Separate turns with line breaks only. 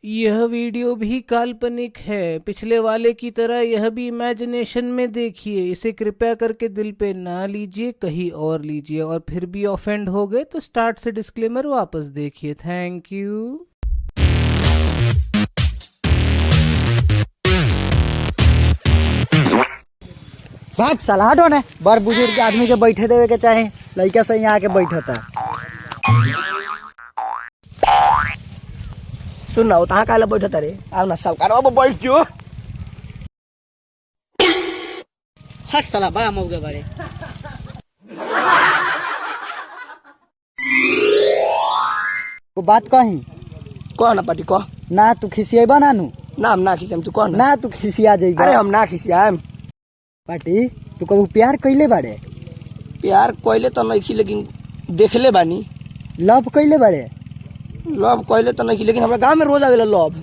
यह वीडियो भी काल्पनिक है। पिछले वाले की तरह यह भी इमेजिनेशन में देखिए। इसे कृपया करके दिल पे ना लीजिए, कहीं और लीजिए। और फिर भी ऑफेंड हो गए तो स्टार्ट से डिस्क्लेमर वापस देखिए। Thank you.
भाग साला हटो ने। बड़ बुजुर्ग आदमी के बैठे देवे के चाहे, लड़का से यहाँ आके बैठता।
सुन ना तहाँ काहे ला बैठत रे? आओ ना सब अब बैठ जो। हट साला बा मौगे बारे।
को बात कही
कह ना पाटी कह।
ना तू खिसिएबा नानू।
ना हम ना खिसियम, तू कह ना।
ना तू खिसिया जाइबा।
अरे हम ना खिसियाम।
पाटी तू कबू प्यार कइले बाड़े?
प्यार कइले तो नहीं, लेकिन देखले बानी।
लव कइले बाड़े?
लव कइले तो नहीं, लेकिन हमरा गांव में रोज आवेला लव।